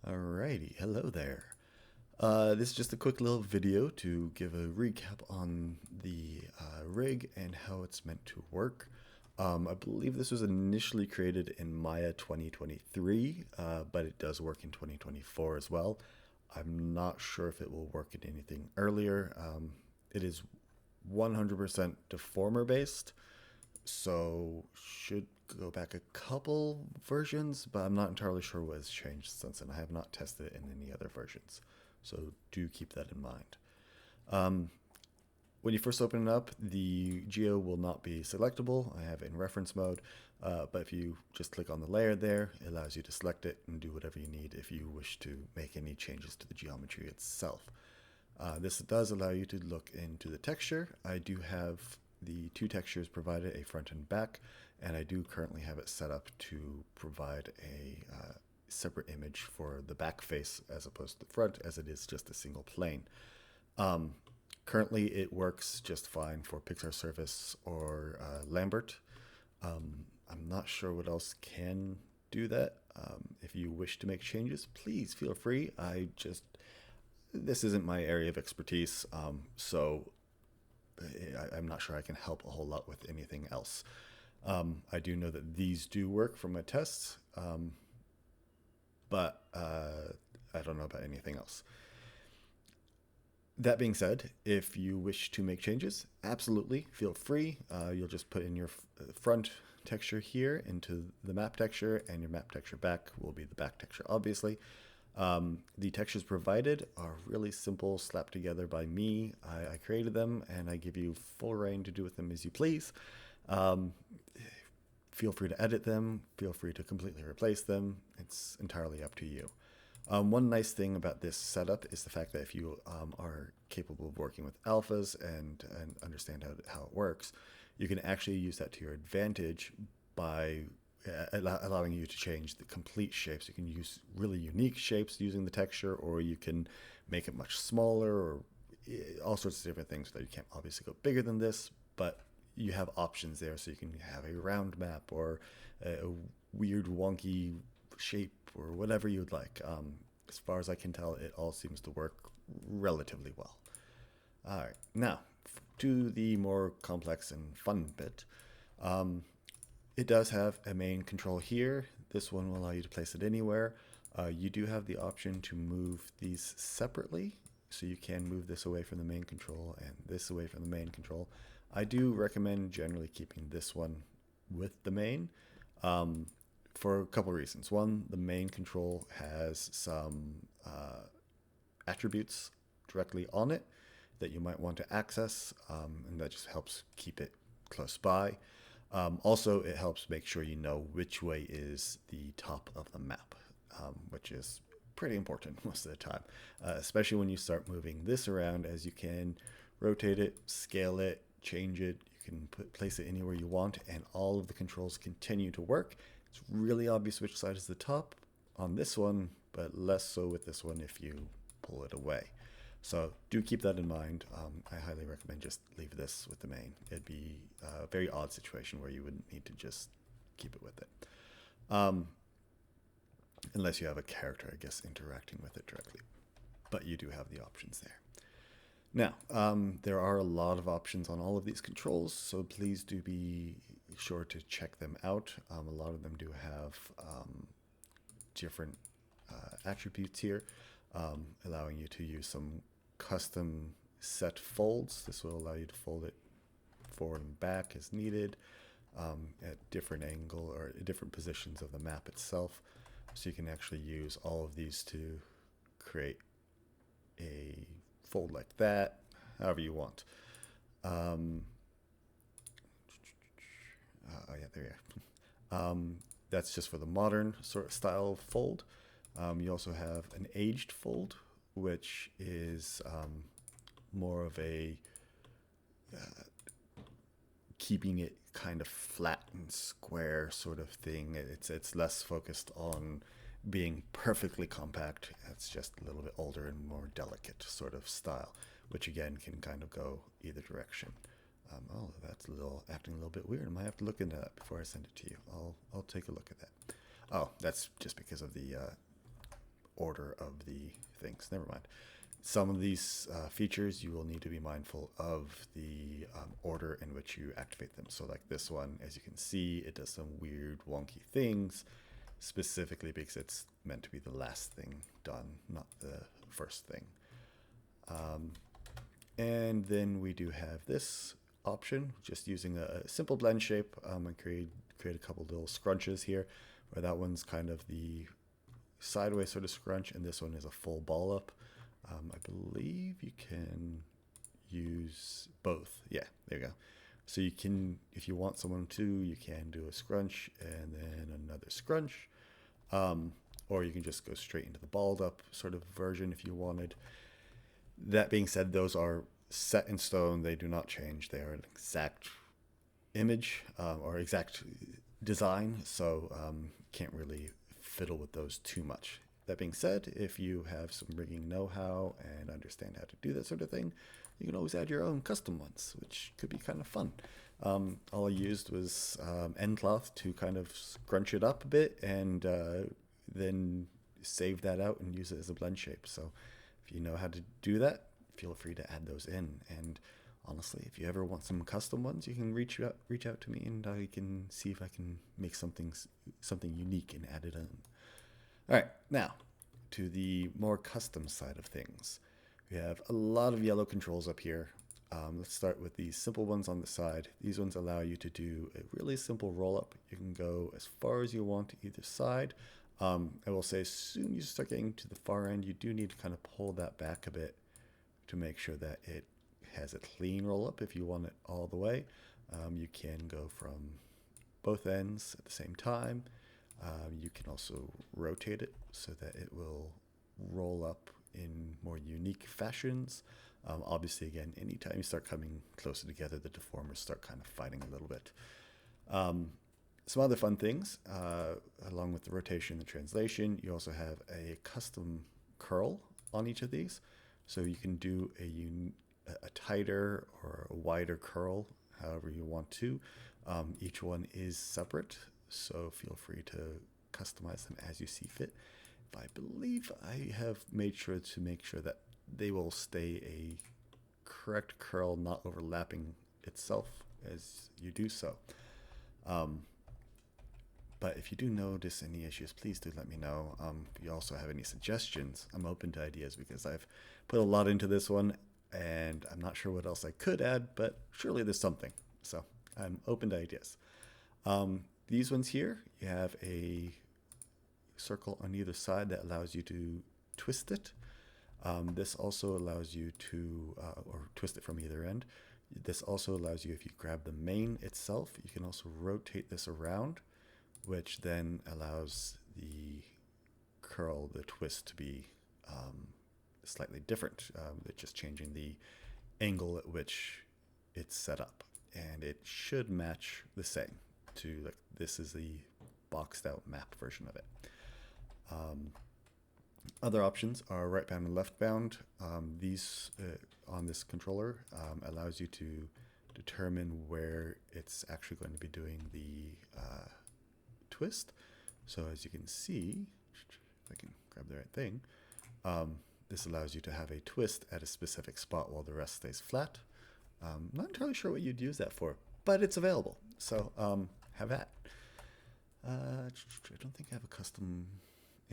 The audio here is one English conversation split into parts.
Alrighty, hello there. This is just a quick little video to give a recap on the rig and how it's meant to work. I believe this was initially created in Maya 2023, but it does work in 2024 as well. I'm not sure if it will work in anything earlier. It is 100% deformer based, so should go back a couple versions, but I'm not entirely sure what has changed since then. I have not tested it in any other versions, so do keep that in mind. When you first open it up, the geo will not be selectable. I have it in reference mode, but if you just click on the layer there, it allows you to select it and do whatever you need if you wish to make any changes to the geometry itself. This does allow you to look into the texture. I do have the two textures provided, a front and back, and I do currently have it set up to provide a separate image for the back face as opposed to the front, as it is just a single plane. Currently it works just fine for Pixar Surface or Lambert. I'm not sure what else can do that. If you wish to make changes, please feel free. This isn't my area of expertise, so I'm not sure I can help a whole lot with anything else. I do know that these do work from my tests, but I don't know about anything else. That being said, if you wish to make changes, absolutely feel free. You'll just put in your front texture here into the map texture, and your map texture back will be the back texture, obviously. The textures provided are really simple, slapped together by me. I created them, and I give you full reign to do with them as you please. Feel free to edit them. Feel free to completely replace them. It's entirely up to you. One nice thing about this setup is the fact that if you are capable of working with alphas and understand how it works, you can actually use that to your advantage by allowing you to change the complete shapes. You can use really unique shapes using the texture, or you can make it much smaller, or all sorts of different things. So you can't obviously go bigger than this, but you have options there. So you can have a round map or a weird wonky shape or whatever you'd like. As far as I can tell, it all seems to work relatively well. All right, now to the more complex and fun bit. It does have a main control here. This one will allow you to place it anywhere. You do have the option to move these separately, so you can move this away from the main control and this away from the main control. I do recommend generally keeping this one with the main for a couple reasons. One, the main control has some attributes directly on it that you might want to access, and that just helps keep it close by. Also, it helps make sure you know which way is the top of the map, which is pretty important most of the time, especially when you start moving this around, as you can rotate it, scale it, change it. You can place it anywhere you want, and all of the controls continue to work. It's really obvious which side is the top on this one, but less so with this one if you pull it away. So do keep that in mind. I highly recommend just leave this with the main. It'd be a very odd situation where you wouldn't need to just keep it with it. Unless you have a character, I guess, interacting with it directly. But you do have the options there. Now, there are a lot of options on all of these controls, so please do be sure to check them out. A lot of them do have different attributes here, allowing you to use some custom set folds. This will allow you to fold it forward and back as needed, at different angle or different positions of the map itself. So you can actually use all of these to create a fold like that, however you want. Oh yeah, there you are. That's just for the modern sort of style fold. You also have an aged fold, which is more of a keeping it kind of flat and square sort of thing. It's less focused on being perfectly compact. It's just a little bit older and more delicate sort of style, which again can kind of go either direction. Oh, that's acting a little bit weird. I might have to look into that before I send it to you. I'll take a look at that. Oh, that's just because of the order of the things. Never mind. Some of these features you will need to be mindful of the order in which you activate them. So like this one, as you can see, it does some weird wonky things, specifically because it's meant to be the last thing done, not the first thing. And then we do have this option, just using a simple blend shape, and create a couple little scrunches here, where that one's kind of the sideways sort of scrunch, and this one is a full ball up. I believe you can use both. Yeah, there you go. So you can, if you want someone to, you can do a scrunch and then another scrunch. Or you can just go straight into the balled up sort of version if you wanted. That being said, those are set in stone. They do not change. They are an exact image or exact design. So can't really fiddle with those too much. That being said, if you have some rigging know-how and understand how to do that sort of thing, you can always add your own custom ones, which could be kind of fun. All I used was end cloth to kind of scrunch it up a bit, and then save that out and use it as a blend shape. So if you know how to do that, feel free to add those in. And honestly, if you ever want some custom ones, you can reach out to me, and I can see if I can make something unique and add it in. All right, now to the more custom side of things. We have a lot of yellow controls up here. Let's start with these simple ones on the side. These ones allow you to do a really simple roll up. You can go as far as you want to either side. I will say, as soon as you start getting to the far end, you do need to kind of pull that back a bit to make sure that it has a clean roll up. If you want it all the way, you can go from both ends at the same time. You can also rotate it so that it will roll up in more unique fashions. Obviously, again, anytime you start coming closer together, the deformers start kind of fighting a little bit. Some other fun things, along with the rotation and the translation, you also have a custom curl on each of these. So you can do a tighter or a wider curl, however you want to. Each one is separate, so feel free to customize them as you see fit. I believe I have made sure that they will stay a correct curl, not overlapping itself as you do so. But if you do notice any issues, please do let me know. If you also have any suggestions, I'm open to ideas, because I've put a lot into this one and I'm not sure what else I could add, but surely there's something. So I'm open to ideas. These ones here, you have a circle on either side that allows you to twist it. This also allows you to, or twist it from either end. This also allows you, if you grab the main itself, you can also rotate this around, which then allows the curl, the twist, to be slightly different. It's just changing the angle at which it's set up, and it should match the same to, like, this is the boxed out map version of it. Other options are right bound and left bound. These on this controller allows you to determine where it's actually going to be doing the twist. So as you can see, if I can grab the right thing, this allows you to have a twist at a specific spot while the rest stays flat. Not entirely sure what you'd use that for, but it's available. So have at. I don't think I have a custom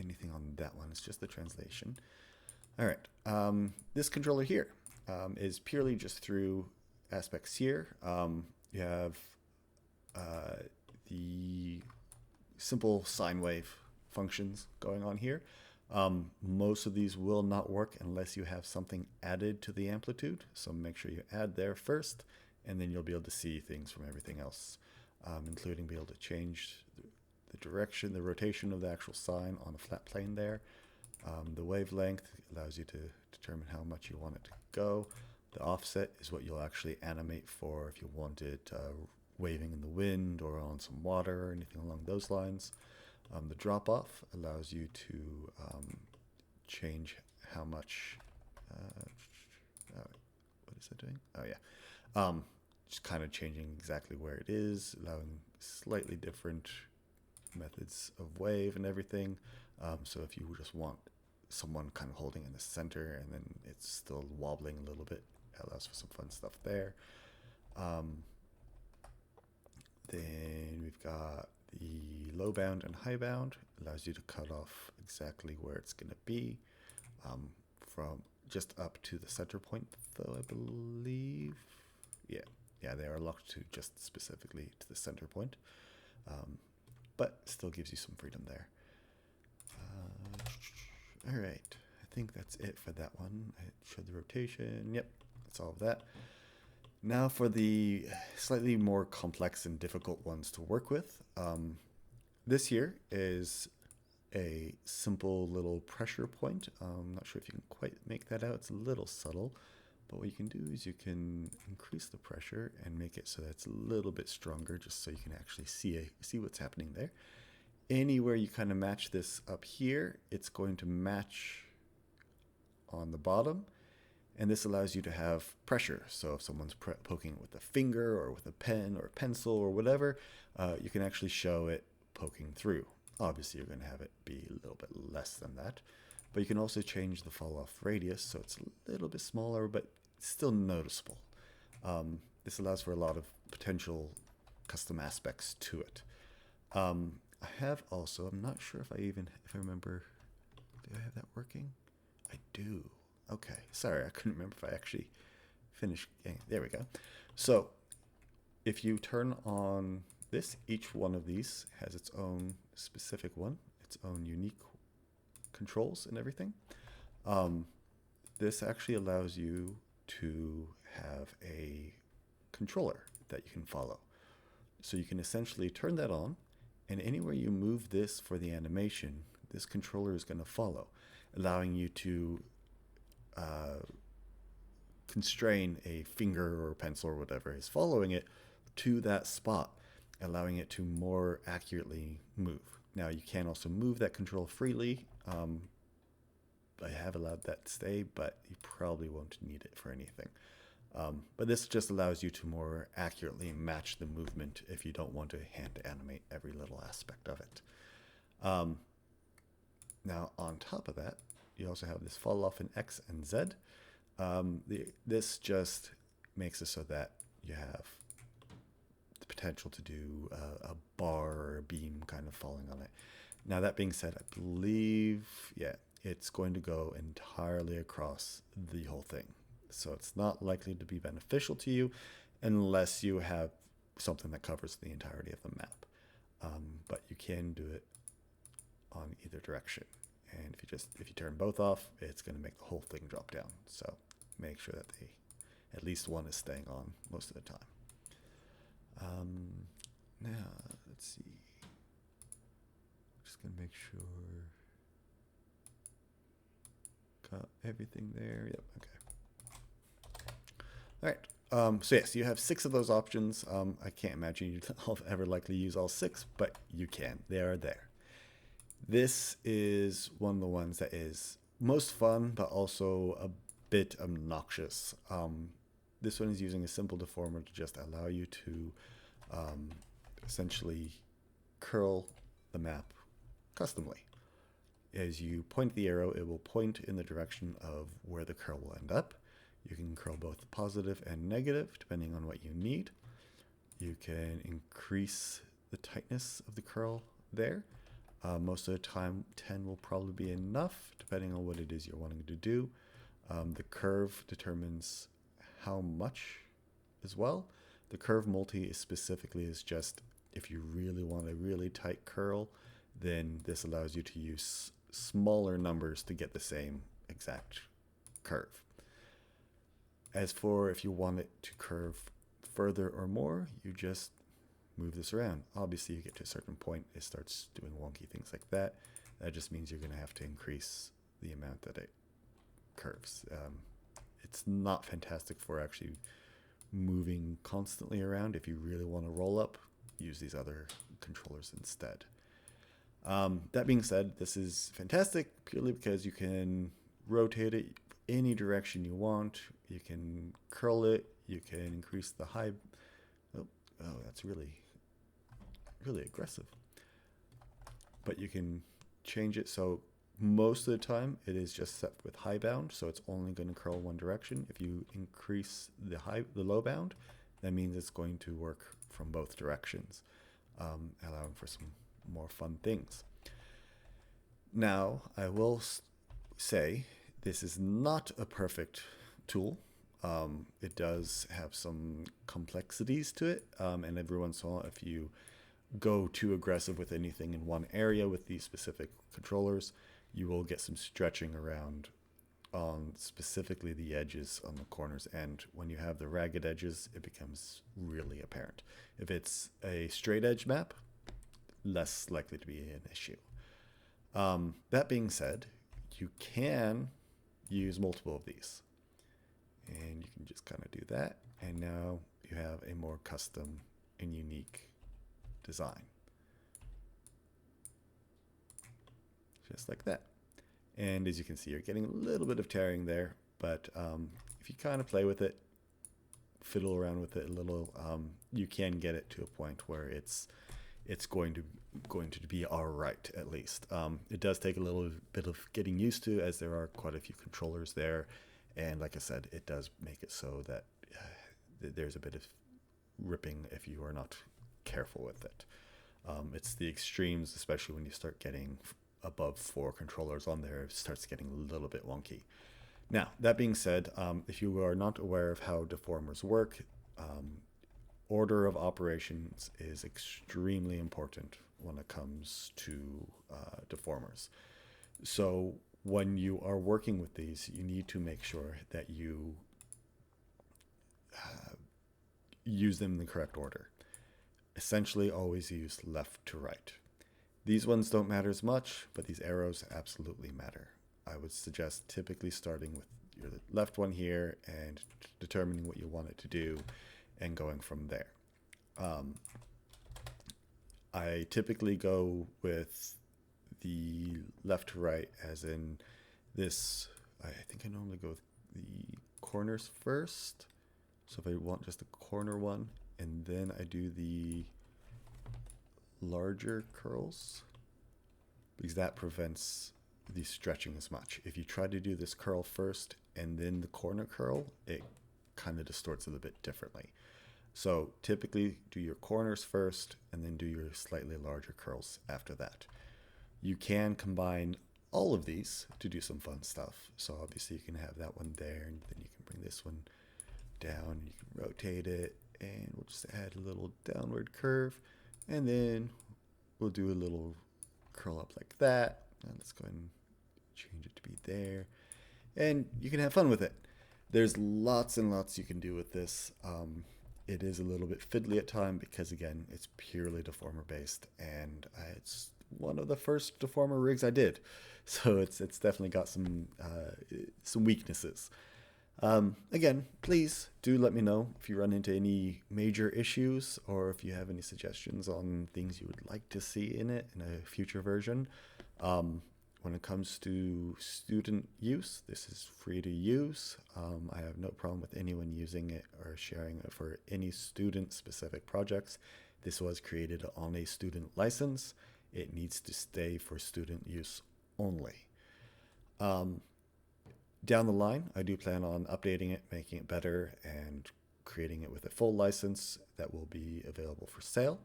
anything on that one. It's just the translation. All right. This controller here is purely just through aspects here. You have the simple sine wave functions going on here. Most of these will not work unless you have something added to the amplitude. So make sure you add there first, and then you'll be able to see things from everything else, including be able to change the direction, the rotation of the actual sine on a flat plane there. The wavelength allows you to determine how much you want it to go. The offset is what you'll actually animate for if you want it waving in the wind or on some water or anything along those lines. The drop off allows you to change how much, what is it doing? Oh yeah. Just kind of changing exactly where it is, allowing slightly different methods of wave and everything. So if you just want someone kind of holding in the center and then it's still wobbling a little bit. It allows for some fun stuff there. Then we've got the low bound and high bound. Allows you to cut off exactly where it's going to be, from just up to the center point, though, I believe. Yeah, they are locked to just specifically to the center point, but still gives you some freedom there. All right, I think that's it for that one. I showed the rotation. Yep, that's all of that. Now for the slightly more complex and difficult ones to work with. This here is a simple little pressure point. I'm not sure if you can quite make that out. It's a little subtle, but what you can do is you can increase the pressure and make it so that it's a little bit stronger, just so you can actually see what's happening there. Anywhere you kind of match this up here, it's going to match on the bottom, and this allows you to have pressure. So if someone's poking with a finger or with a pen or a pencil or whatever, you can actually show it poking through. Obviously, you're going to have it be a little bit less than that, but you can also change the fall off radius so it's a little bit smaller, but still noticeable. This allows for a lot of potential custom aspects to it. I have also, I'm not sure if I remember, do I have that working? I do. Okay, sorry, I couldn't remember if I actually finished. There we go. So if you turn on this, each one of these has its own specific one, its own unique controls and everything. This actually allows you to have a controller that you can follow. So you can essentially turn that on, and anywhere you move this for the animation, this controller is going to follow, allowing you to constrain a finger or pencil or whatever is following it to that spot, allowing it to more accurately move. Now you can also move that control freely. I have allowed that to stay, but you probably won't need it for anything. But this just allows you to more accurately match the movement if you don't want to hand animate every little aspect of it. Now on top of that, you also have this fall off in X and Z. This just makes it so that you have the potential to do a bar or a beam kind of falling on it. Now that being said, I believe, it's going to go entirely across the whole thing. So it's not likely to be beneficial to you unless you have something that covers the entirety of the map. But you can do it on either direction. And if you turn both off, it's going to make the whole thing drop down. So make sure that at least one is staying on most of the time. Now, let's see. Just going to make sure. Got everything there. Yep, okay. All right. So yes, you have 6 of those options. I can't imagine you'd ever likely use all 6, but you can. They are there. This is one of the ones that is most fun, but also a bit obnoxious. This one is using a simple deformer to just allow you to essentially curl the map customly. As you point the arrow, it will point in the direction of where the curl will end up. You can curl both positive and negative, depending on what you need. You can increase the tightness of the curl there. Most of the time, 10 will probably be enough, depending on what it is you're wanting to do. The curve determines how much as well. The curve multi specifically is just if you really want a really tight curl, then this allows you to use smaller numbers to get the same exact curve. As for if you want it to curve further or more, you just move this around. Obviously, you get to a certain point, it starts doing wonky things like that. That just means you're going to have to increase the amount that it curves. It's not fantastic for actually moving constantly around. If you really want to roll up, use these other controllers instead. That being said, this is fantastic purely because you can rotate it any direction you want. You can curl it. You can increase the high. Oh, that's really aggressive. But you can change it so Most of the time, it is just set with high bound, so it's only going to curl one direction. If you increase the low bound, that means it's going to work from both directions, allowing for some more fun things. Now, I will say this is not a perfect tool. It does have some complexities to it, and every once in a while, if you go too aggressive with anything in one area with these specific controllers, you will get some stretching around on specifically the edges on the corners. And when you have the ragged edges, it becomes really apparent. If it's a straight edge map, less likely to be an issue. That being said, you can use multiple of these. And you can just kind of do that. And now you have a more custom and unique design. Just like that. And as you can see, you're getting a little bit of tearing there, but if you kind of play with it, fiddle around with it a little, you can get it to a point where it's going to be all right, at least. It does take a little bit of getting used to, as there are quite a few controllers there, and like I said, it does make it so that there's a bit of ripping if you are not careful with it. It's the extremes, especially when you start getting above 4 controllers on there, it starts getting a little bit wonky. Now, that being said, if you are not aware of how deformers work, order of operations is extremely important when it comes to deformers. So when you are working with these, you need to make sure that you use them in the correct order. Essentially, always use left to right. These ones don't matter as much, but these arrows absolutely matter. I would suggest typically starting with your left one here and determining what you want it to do and going from there. I typically go with the left to right, as in this. I think I normally go with the corners first. So if I want just the corner one, and then I do the larger curls, because that prevents the stretching as much. If you try to do this curl first and then the corner curl, it kind of distorts it a bit differently. So typically do your corners first and then do your slightly larger curls after that. You can combine all of these to do some fun stuff. So obviously you can have that one there, and then you can bring this one down, and you can rotate it, and we'll just add a little downward curve, and then we'll do a little curl up like that. And let's go ahead and change it to be there, and you can have fun with it. There's lots and lots you can do with this. It is a little bit fiddly at times because, again, it's purely deformer based, and it's one of the first deformer rigs I did, so it's definitely got some weaknesses. Again, please do let me know if you run into any major issues, or if you have any suggestions on things you would like to see in it in a future version. When it comes to student use, this is free to use. I have no problem with anyone using it or sharing it for any student-specific projects. This was created on a student license. It needs to stay for student use only. Down the line, I do plan on updating it, making it better, and creating it with a full license that will be available for sale,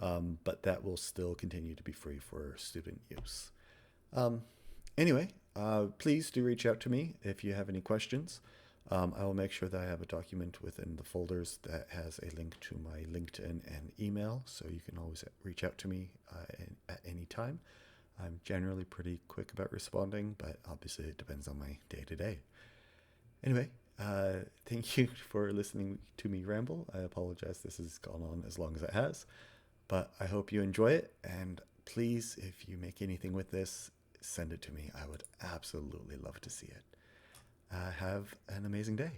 but that will still continue to be free for student use. Anyway, please do reach out to me if you have any questions. I will make sure that I have a document within the folders that has a link to my LinkedIn and email, so you can always reach out to me at any time. I'm generally pretty quick about responding, but obviously it depends on my day-to-day. Anyway, thank you for listening to me ramble. I apologize this has gone on as long as it has, but I hope you enjoy it, and please, if you make anything with this, send it to me. I would absolutely love to see it. Have an amazing day.